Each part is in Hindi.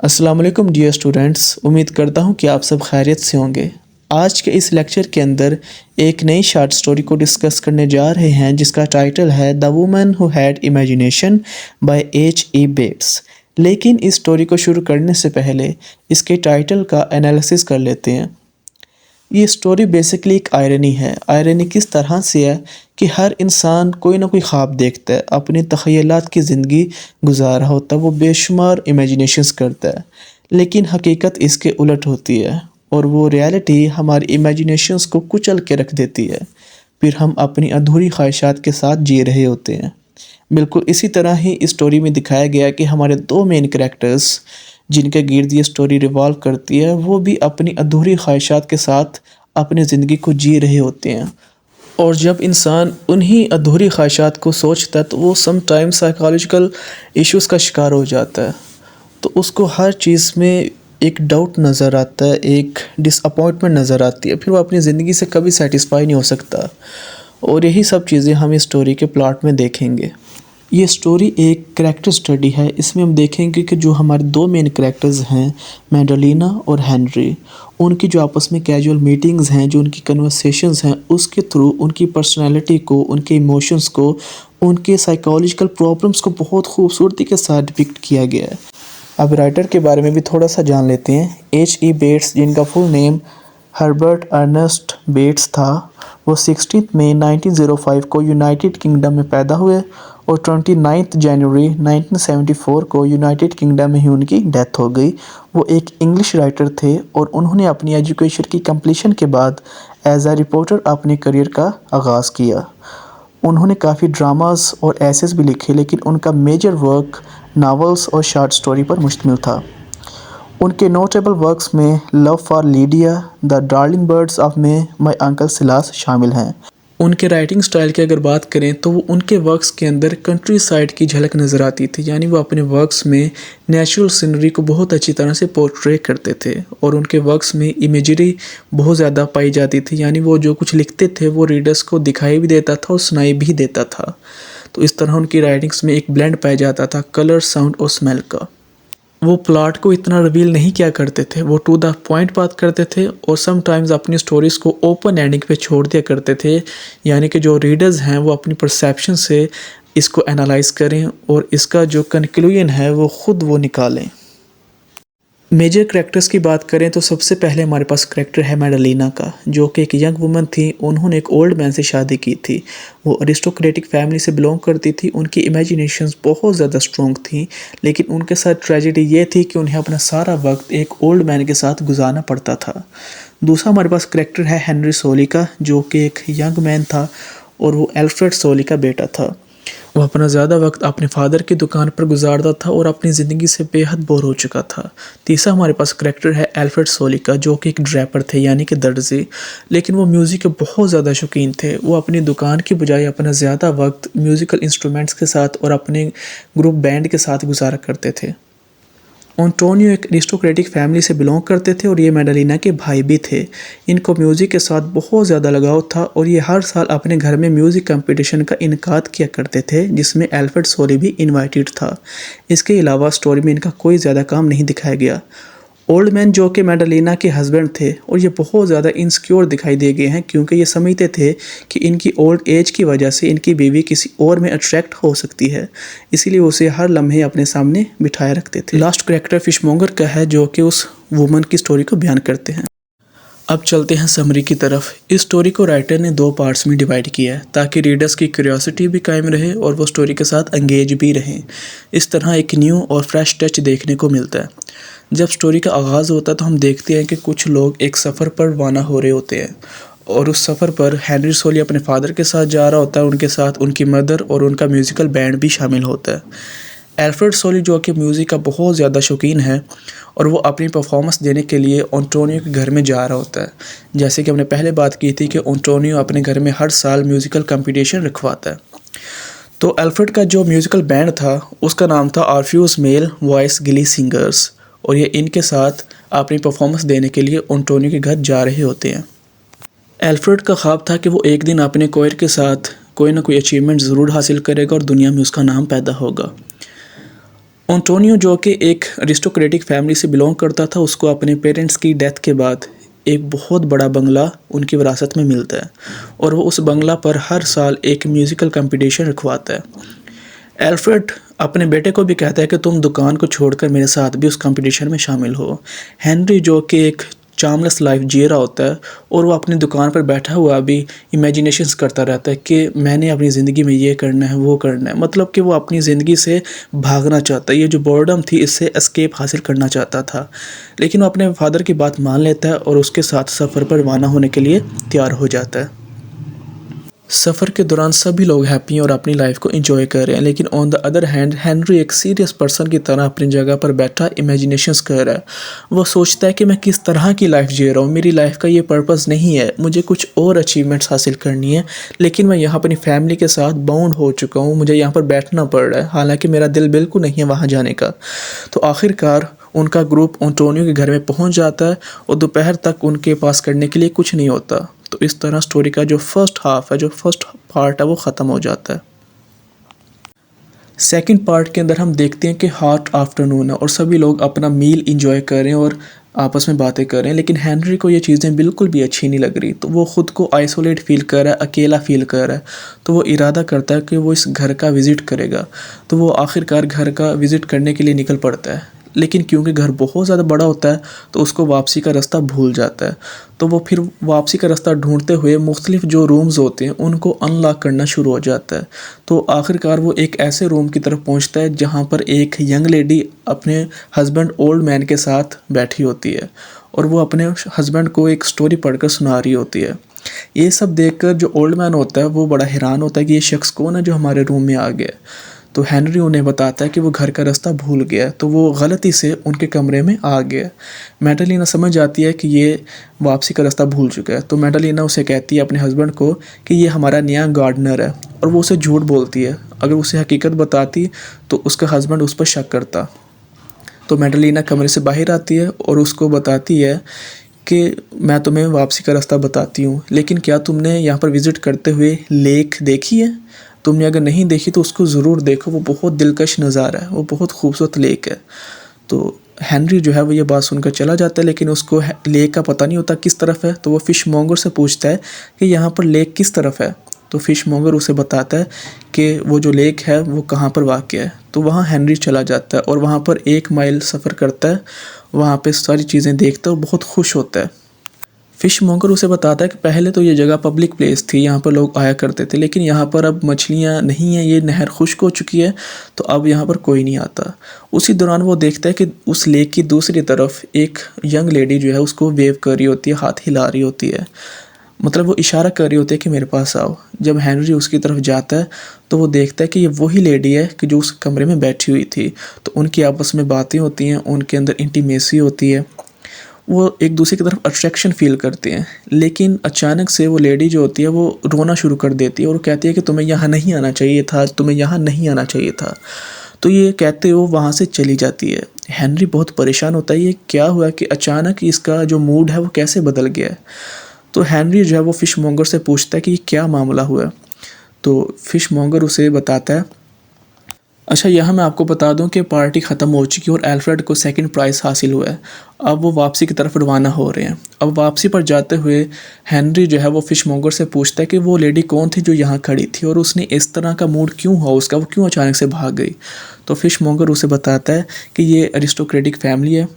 अस्सलाम वालेकुम डियर स्टूडेंट्स, उम्मीद करता हूँ कि आप सब खैरियत से होंगे। आज के इस लेक्चर के अंदर एक नई शॉर्ट स्टोरी को डिस्कस करने जा रहे हैं जिसका टाइटल है the woman who had imagination by H.E. Bates. लेकिन इस स्टोरी को शुरू करने से पहले इसके टाइटल का एनालिसिस कर लेते हैं। ये स्टोरी बेसिकली एक आयरनी है। आयरनी किस तरह से है कि हर इंसान कोई ना कोई ख्वाब देखता है, अपनी तख़य्युलात की ज़िंदगी गुजार रहा होता है, वो बेशुमार इमेजिनेशंस करता है, लेकिन हकीकत इसके उलट होती है और वो रियलिटी हमारी इमेजिनेशंस को कुचल के रख देती है। फिर हम अपनी अधूरी ख्वाहिशात के साथ जी रहे होते हैं। बिल्कुल इसी तरह ही इस स्टोरी में दिखाया गया कि हमारे दो मेन कैरेक्टर्स जिनके गिर्द ये स्टोरी रिवॉल्व करती है वो भी अपनी अधूरी ख्वाहिशात के साथ अपनी ज़िंदगी को जी रहे होते हैं। और जब इंसान उन्हीं अधूरी ख्वाहिशात को सोचता है तो वो समटाइम साइकोलॉजिकल इश्यूज़ का शिकार हो जाता है। तो उसको हर चीज़ में एक डाउट नज़र आता है, एक डिसअपॉइंटमेंट नज़र आती है, फिर वो अपनी ज़िंदगी से कभी सेटिस्फाई नहीं हो सकता। और यही सब चीज़ें हम इस स्टोरी के प्लॉट में देखेंगे। ये स्टोरी एक करैक्टर स्टडी है। इसमें हम देखेंगे कि जो हमारे दो मेन करैक्टर्स हैं मैडलिना और हेनरी, उनकी जो आपस में कैजुअल मीटिंग्स हैं, जो उनकी कन्वर्सेशंस हैं, उसके थ्रू उनकी पर्सनैलिटी को, उनके इमोशंस को, उनके साइकोलॉजिकल प्रॉब्लम्स को बहुत खूबसूरती के साथ डिपिक्ट किया गया है। अब राइटर के बारे में भी थोड़ा सा जान लेते हैं। H.E. बेट्स, जिनका full name Herbert Ernest Bates था, वो 16 मई 1905 को यूनाइटेड किंगडम में पैदा हुए और 29 जनवरी 1974 को यूनाइटेड किंगडम में ही उनकी डेथ हो गई। वो एक इंग्लिश राइटर थे और उन्होंने अपनी एजुकेशन की कंप्लीशन के बाद एज अ रिपोर्टर अपने करियर का आगाज़ किया। उन्होंने काफ़ी ड्रामास और एसेस भी लिखे, लेकिन उनका मेजर वर्क नावल्स और शॉर्ट स्टोरी पर मुश्तमिल था। उनके नोटेबल वर्क्स में love for Lydia, the darling birds of May, my uncle Silas शामिल हैं। उनके राइटिंग स्टाइल की अगर बात करें तो वो उनके वर्क्स के अंदर कंट्री साइड की झलक नज़र आती थी, यानी वो अपने वर्क्स में नेचुरल सीनरी को बहुत अच्छी तरह से पोर्ट्रे करते थे और उनके वर्क्स में इमेजरी बहुत ज़्यादा पाई जाती थी, यानी वो जो कुछ लिखते थे वो रीडर्स को दिखाई भी देता था और सुनाई भी देता था। तो इस तरह उनकी राइटिंग्स में एक ब्लेंड पाया जाता था कलर, साउंड और स्मेल का। वो प्लॉट को इतना रिवील नहीं किया करते थे, वो टू द पॉइंट बात करते थे और समटाइम्स अपनी स्टोरीज़ को ओपन एंडिंग पे छोड़ दिया करते थे, यानी कि जो रीडर्स हैं वो अपनी परसेप्शन से इसको एनालाइज करें और इसका जो कंक्लूजन है वो ख़ुद वो निकालें। मेजर करैक्टर्स की बात करें तो सबसे पहले हमारे पास करैक्टर है मैडलिना का, जो कि एक यंग वुमन थी। उन्होंने एक ओल्ड मैन से शादी की थी। वो अरिस्टोक्रेटिक फैमिली से बिलोंग करती थी। उनकी इमेजिनेशंस बहुत ज़्यादा स्ट्रॉन्ग थी, लेकिन उनके साथ ट्रेजेडी ये थी कि उन्हें अपना सारा वक्त एक ओल्ड मैन के साथ गुजारना पड़ता था। दूसरा हमारे पास करैक्टर है हेनरी सोली का, जो कि एक यंग मैन था और वो एल्फ्रेड सोली का बेटा था। वो अपना ज़्यादा वक्त अपने फादर की दुकान पर गुजारता था और अपनी ज़िंदगी से बेहद बोर हो चुका था। तीसरा हमारे पास करैक्टर है एल्फ्रेड सोली का, जो कि एक ड्रैपर थे, यानी कि दर्जी, लेकिन वो म्यूज़िक के बहुत ज़्यादा शौकीन थे। वो अपनी दुकान की बजाय अपना ज़्यादा वक्त म्यूज़िकल इंस्ट्रूमेंट्स के साथ और अपने ग्रुप बैंड के साथ गुजारा करते थे। एंटोनियो एक अरिस्टोक्रेटिक फैमिली से बिलोंग करते थे और ये मैडलिना के भाई भी थे। इनको म्यूज़िक के साथ बहुत ज़्यादा लगाव था और ये हर साल अपने घर में म्यूज़िक कंपटीशन का इनकाद किया करते थे, जिसमें एल्फ्रेड सोली भी इनवाइटेड था। इसके अलावा स्टोरी में इनका कोई ज़्यादा काम नहीं दिखाया गया। ओल्ड मैन, जो कि मैडलिना के हस्बैंड थे, और ये बहुत ज़्यादा इनसिक्योर दिखाई दे गए हैं क्योंकि ये समझते थे कि इनकी ओल्ड एज की वजह से इनकी बीवी किसी और में अट्रैक्ट हो सकती है, इसीलिए वो उसे हर लम्हे अपने सामने बिठाए रखते थे। लास्ट करैक्टर फिशमोंगर का है, जो कि उस वुमन की स्टोरी को बयान करते हैं। अब चलते हैं समरी की तरफ। इस स्टोरी को राइटर ने दो पार्ट्स में डिवाइड किया है ताकि रीडर्स की क्यूरियोसिटी भी कायम रहे और वो स्टोरी के साथ एंगेज भी रहें। इस तरह एक न्यू और फ्रेश टच देखने को मिलता है। जब स्टोरी का आगाज़ होता है तो हम देखते हैं कि कुछ लोग एक सफ़र पर रवाना हो रहे होते हैं और उस सफ़र पर हेनरी सोली अपने फादर के साथ जा रहा होता है। उनके साथ उनकी मदर और उनका म्यूज़िकल बैंड भी शामिल होता है। एल्फ्रेड सोली, जो कि म्यूज़िक का बहुत ज़्यादा शौकीन है, और वो अपनी परफॉर्मेंस देने के लिए एंटोनियो के घर में जा रहा होता है। जैसे कि हमने पहले बात की थी कि एंटोनियो अपने घर में हर साल म्यूज़िकल कंपटीशन रखवाता है। तो एल्फ्रेड का जो म्यूज़िकल बैंड था उसका नाम था ऑर्फ्यूज मेल वॉइस गिली सिंगर्स, और ये इनके साथ अपनी परफॉर्मेंस देने के लिए एंटोनियो के घर जा रहे होते हैं। एल्फ्रेड का ख्वाब था कि वो एक दिन अपने कोयर के साथ कोई ना कोई अचीवमेंट ज़रूर हासिल करेगा और दुनिया में उसका नाम पैदा होगा। एंटोनियो जो कि एक अरिस्टोक्रेटिक फैमिली से बिलोंग करता था, उसको अपने पेरेंट्स की डेथ के बाद एक बहुत बड़ा बंगला उनकी विरासत में मिलता है और वो उस बंगला पर हर साल एक म्यूज़िकल कंपटीशन रखवाता है। एल्फ्रेड अपने बेटे को भी कहता है कि तुम दुकान को छोड़कर मेरे साथ भी उस कंपटीशन में शामिल हो। हेनरी जो कि एक चार्मलेस लाइफ जी रहा होता है और वो अपनी दुकान पर बैठा हुआ भी इमेजिनेशंस करता रहता है कि मैंने अपनी ज़िंदगी में ये करना है, वो करना है। मतलब कि वो अपनी ज़िंदगी से भागना चाहता है, ये जो बोर्डम थी इससे एस्केप हासिल करना चाहता था। लेकिन वो अपने फादर की बात मान लेता है और उसके साथ सफ़र पर रवाना होने के लिए तैयार हो जाता है। सफ़र के दौरान सभी लोग हैप्पी हैं और अपनी लाइफ को एंजॉय कर रहे हैं, लेकिन on the other hand Henry एक सीरियस पर्सन की तरह अपनी जगह पर बैठा इमेजिनेशंस कर रहा है। वो सोचता है कि मैं किस तरह की लाइफ जी रहा हूँ, मेरी लाइफ का ये पर्पस नहीं है, मुझे कुछ और अचीवमेंट्स हासिल करनी है, लेकिन मैं यहाँ अपनी फैमिली के साथ बाउंड हो चुका हूँ, मुझे यहाँ पर बैठना पड़ रहा है, हालांकि मेरा दिल बिल्कुल नहीं है वहाँ जाने का। तो आखिरकार उनका ग्रुप एंटोनियो के घर में पहुँच जाता है और दोपहर तक उनके पास करने के लिए कुछ नहीं होता। तो इस तरह स्टोरी का जो फर्स्ट हाफ है, जो फर्स्ट पार्ट है, वो ख़त्म हो जाता है। सेकंड पार्ट के अंदर हम देखते हैं कि हॉट आफ्टरनून है और सभी लोग अपना मील इंजॉय कर रहे हैं और आपस में बातें कर रहे हैं, लेकिन हेनरी को ये चीज़ें बिल्कुल भी अच्छी नहीं लग रही। तो वो ख़ुद को आइसोलेट फील कर रहा है, अकेला फील कर रहा है। तो वो इरादा करता है कि वो इस घर का विज़िट करेगा। तो वो आखिरकार घर का विज़िट करने के लिए निकल पड़ता है, लेकिन क्योंकि घर बहुत ज़्यादा बड़ा होता है तो उसको वापसी का रास्ता भूल जाता है। तो वो फिर वापसी का रास्ता ढूंढते हुए मुख्तलिफ जो रूम्स होते हैं उनको अनलॉक करना शुरू हो जाता है। तो आखिरकार वो एक ऐसे रूम की तरफ पहुंचता है जहां पर एक यंग लेडी अपने हस्बैंड ओल्ड मैन के साथ बैठी होती है और वो अपने हस्बैंड को एक स्टोरी पढ़कर सुना रही होती है। ये सब देखकर जो ओल्ड मैन होता है वो बड़ा हैरान होता है कि ये शख्स कौन है जो हमारे रूम में आ गया। तो हेनरी उन्हें बताता है कि वो घर का रास्ता भूल गया, तो वो गलती से उनके कमरे में आ गया। मैडलिना समझ जाती है कि ये वापसी का रास्ता भूल चुका है। तो मैडलिना उसे कहती है अपने हस्बैंड को कि ये हमारा नया गार्डनर है, और वो उसे झूठ बोलती है। अगर उसे हकीकत बताती तो उसका हस्बैंड उस पर शक करता। तो मैडलिना कमरे से बाहर आती है और उसको बताती है कि मैं तुम्हें वापसी का रास्ता बताती हूँ, लेकिन क्या तुमने यहाँ पर विज़िट करते हुए लेक देखी है? तुमने अगर नहीं देखी तो उसको ज़रूर देखो, वो बहुत दिलकश नज़ारा है, वो बहुत खूबसूरत लेक है। तो हेनरी जो है वो ये बात सुनकर चला जाता है, लेकिन उसको लेक का पता नहीं होता किस तरफ है। तो वो फ़िश मॉन्गर से पूछता है कि यहाँ पर लेक किस तरफ है। तो फ़िश मॉन्गर उसे बताता है कि वो जो लेक है वो कहाँ पर वाक़ है। तो वहाँ हेनरी चला जाता है और वहाँ पर 1 माइल सफ़र करता है, वहाँ पे सारी चीज़ें देखता है और बहुत खुश होता है। फ़िश मॉन्गर उसे बताता है कि पहले तो ये जगह पब्लिक प्लेस थी, यहाँ पर लोग आया करते थे, लेकिन यहाँ पर अब मछलियाँ नहीं हैं, ये नहर खुश्क हो चुकी है, तो अब यहाँ पर कोई नहीं आता। उसी दौरान वो देखता है कि उस लेक की दूसरी तरफ एक यंग लेडी जो है उसको वेव कर रही होती है, हाथ हिला रही होती है, मतलब वो इशारा कर रही होती है कि मेरे पास आओ। जब हेनरी उसकी तरफ जाता है तो वो देखता है कि ये वही लेडी है कि जो उस कमरे में बैठी हुई थी। तो उनकी आपस में बातें होती हैं, उनके अंदर इंटीमेसी होती है, वो एक दूसरे की तरफ अट्रैक्शन फील करते हैं। लेकिन अचानक से वो लेडी जो होती है वो रोना शुरू कर देती है और कहती है कि तुम्हें यहाँ नहीं आना चाहिए था, तुम्हें यहाँ नहीं आना चाहिए था। तो ये कहते हो वहाँ से चली जाती है। हेनरी बहुत परेशान होता है, ये क्या हुआ कि अचानक इसका जो मूड है वो कैसे बदल गया है। तो हेनरी जो है वो फ़िश मॉन्गर से पूछता है कि ये क्या मामला हुआ। तो फ़िश मॉन्गर उसे बताता है, अच्छा यहाँ मैं आपको बता दूं कि पार्टी ख़त्म हो चुकी है और एल्फ्रेड को सेकंड प्राइज़ हासिल हुआ है। अब वो वापसी की तरफ रवाना हो रहे हैं। अब वापसी पर जाते हुए हेनरी जो है वो फ़िश मॉन्गर से पूछता है कि वो लेडी कौन थी जो यहाँ खड़ी थी और उसने इस तरह का मूड क्यों हुआ उसका, वो क्यों अचानक से भाग गई। तो फ़िश मॉन्गर उसे बताता है कि ये अरिस्टोक्रेटिक फैमिली है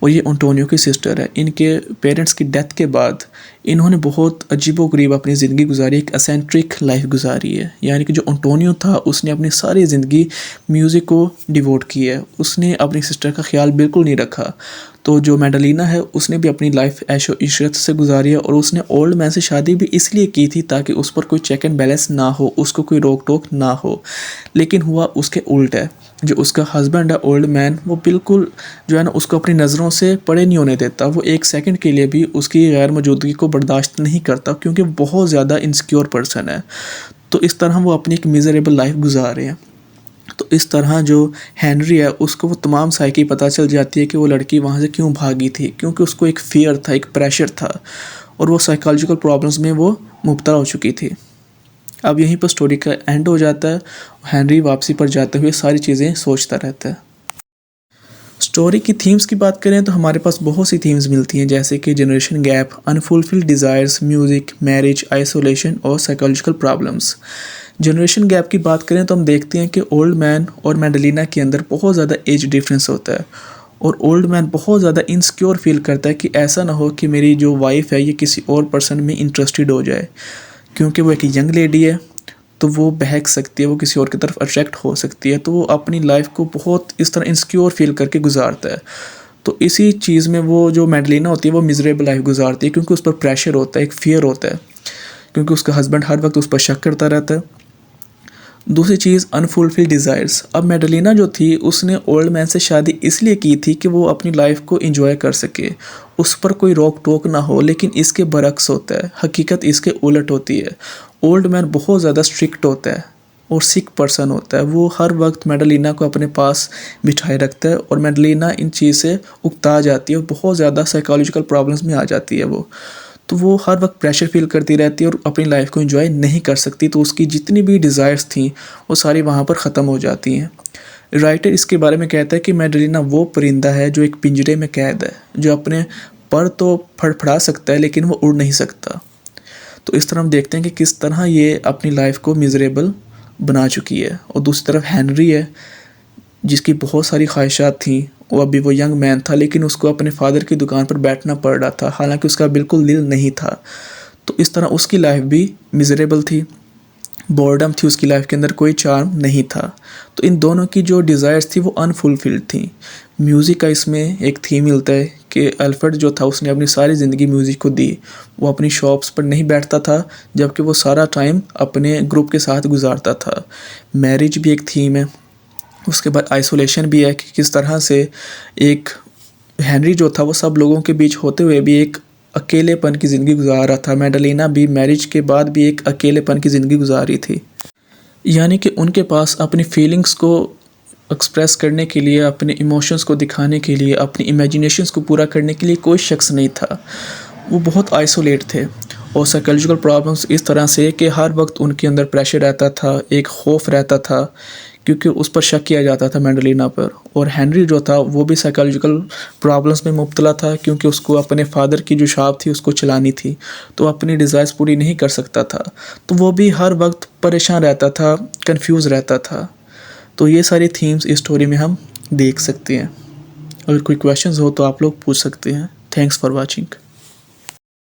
और ये एंटोनियो की सिस्टर है। इनके पेरेंट्स की डेथ के बाद इन्होंने बहुत अजीबोगरीब अपनी ज़िंदगी गुजारी, एक एसेंट्रिक लाइफ गुजारी है। यानी कि जो एंटोनियो था उसने अपनी सारी ज़िंदगी म्यूज़िक को डिवोट की है, उसने अपनी सिस्टर का ख्याल बिल्कुल नहीं रखा। तो जो मैडलिना है उसने भी अपनी लाइफ ऐशो इशरत से गुजारी है और उसने ओल्ड मैन से शादी भी इसलिए की थी ताकि उस पर कोई चेक एंड बैलेंस ना हो, उसको कोई रोक टोक ना हो। लेकिन हुआ उसके उल्ट है। जो उसका हस्बैंड है ओल्ड मैन, वो बिल्कुल जो है ना उसको अपनी नज़रों से परे नहीं होने देता। वो एक सेकंड के लिए भी उसकी गैर मौजूदगी को बर्दाश्त नहीं करता, क्योंकि बहुत ज़्यादा इनसिक्योर पर्सन है। तो इस तरह वो अपनी एक मिज़रेबल लाइफ गुजार रहे हैं। तो इस तरह जो हेनरी है उसको वो तमाम साइकी पता चल जाती है कि वो लड़की वहाँ से क्यों भागी थी, क्योंकि उसको एक फ़ियर था, एक प्रेशर था और वो साइकोलॉजिकल प्रॉब्लम्स में वो मुब्तला हो चुकी थी। अब यहीं पर स्टोरी का एंड हो जाता है। हेनरी वापसी पर जाते हुए सारी चीज़ें सोचता रहता है। स्टोरी की थीम्स की बात करें तो हमारे पास बहुत सी थीम्स मिलती हैं, जैसे कि generation gap, unfulfilled desires, music, marriage, isolation और साइकोलॉजिकल प्रॉब्लम्स। जनरेशन गैप की बात करें तो हम देखते हैं कि ओल्ड मैन और मैडलिना के अंदर बहुत ज़्यादा एज डिफरेंस होता है और ओल्ड मैन बहुत ज़्यादा इनसिक्योर फील करता है कि ऐसा ना हो कि मेरी जो वाइफ है ये किसी और पर्सन में इंटरेस्टेड हो जाए, क्योंकि वो एक यंग लेडी है तो वो बहक सकती है, वो किसी और की तरफ अट्रैक्ट हो सकती है, तो वो अपनी लाइफ को बहुत इस तरह इनसिक्योर फील करके गुजारता है। तो इसी चीज़ में वो जो मैडलिना होती है वो मिजरेबल लाइफ गुजारती है, क्योंकि उस पर प्रेशर होता है, एक फ़ियर होता है, क्योंकि उसका हस्बैंड हर वक्त उस पर शक करता रहता है। दूसरी चीज़ अनफुलफिल्ड डिज़ायर्स। अब मैडलिना जो थी उसने ओल्ड मैन से शादी इसलिए की थी कि वो अपनी लाइफ को एंजॉय कर सके, उस पर कोई रोक टोक ना हो, लेकिन इसके बरक्स होता है, हकीकत इसके उलट होती है। ओल्ड मैन बहुत ज़्यादा स्ट्रिक्ट होता है और सिक पर्सन होता है, वो हर वक्त मैडलिना को अपने पास बिठाए रखता है और मैडलिना इन चीज़ से उकता जाती है और बहुत ज़्यादा साइकोलॉजिकल प्रॉब्लम्स में आ जाती है वो। तो वो हर वक्त प्रेशर फील करती रहती है और अपनी लाइफ को एंजॉय नहीं कर सकती, तो उसकी जितनी भी डिज़ायर्स थी वो सारी वहाँ पर ख़त्म हो जाती हैं। राइटर इसके बारे में कहता है कि मैडलिना वो परिंदा है जो एक पिंजरे में कैद है, जो अपने पर तो फड़फड़ा सकता है लेकिन वो उड़ नहीं सकता। तो इस तरह हम देखते हैं कि किस तरह ये अपनी लाइफ को मिजरेबल बना चुकी है। और दूसरी तरफ हेनरी है, जिसकी बहुत सारी ख्वाहिशात थी, वो अभी वो यंग मैन था लेकिन उसको अपने फादर की दुकान पर बैठना पड़ रहा था, हालांकि उसका बिल्कुल दिल नहीं था। तो इस तरह उसकी लाइफ भी मिजरेबल थी, बोर्डम थी उसकी लाइफ के अंदर, कोई चार्म नहीं था। तो इन दोनों की जो डिज़ायर्स थी वो अनफुलफिल्ड थी। म्यूज़िक का इसमें एक थीम मिलता है कि अल्फ्रेड जो था उसने अपनी सारी ज़िंदगी म्यूज़िक को दी, वो अपनी शॉप्स पर नहीं बैठता था, जबकि वो सारा टाइम अपने ग्रुप के साथ गुजारता था। मैरिज भी एक थीम है। उसके बाद आइसोलेशन भी है कि किस तरह से एक हेनरी जो था वो सब लोगों के बीच होते हुए भी एक अकेलेपन की ज़िंदगी गुजार रहा था। मैडलिना भी मैरिज के बाद भी एक अकेलेपन की ज़िंदगी गुजार रही थी, यानी कि उनके पास अपनी फीलिंग्स को एक्सप्रेस करने के लिए, अपने इमोशंस को दिखाने के लिए, अपनी इमेजिनेशंस को पूरा करने के लिए कोई शख्स नहीं था। वो बहुत आइसोलेट थे और साइकोलॉजिकल प्रॉब्लम्स इस तरह से कि हर वक्त उनके अंदर प्रेशर रहता था, एक खौफ रहता था, क्योंकि उस पर शक किया जाता था मैडलिना पर। और हेनरी जो था वो भी साइकोलॉजिकल प्रॉब्लम्स में मुब्तला था, क्योंकि उसको अपने फादर की जो शॉप थी उसको चलानी थी, तो अपनी डिज़ायर्स पूरी नहीं कर सकता था, तो वो भी हर वक्त परेशान रहता था, कंफ्यूज रहता था। तो ये सारी थीम्स इस स्टोरी में हम देख सकते हैं। अगर कोई क्वेश्चंस हो तो आप लोग पूछ सकते हैं। Thanks for watching.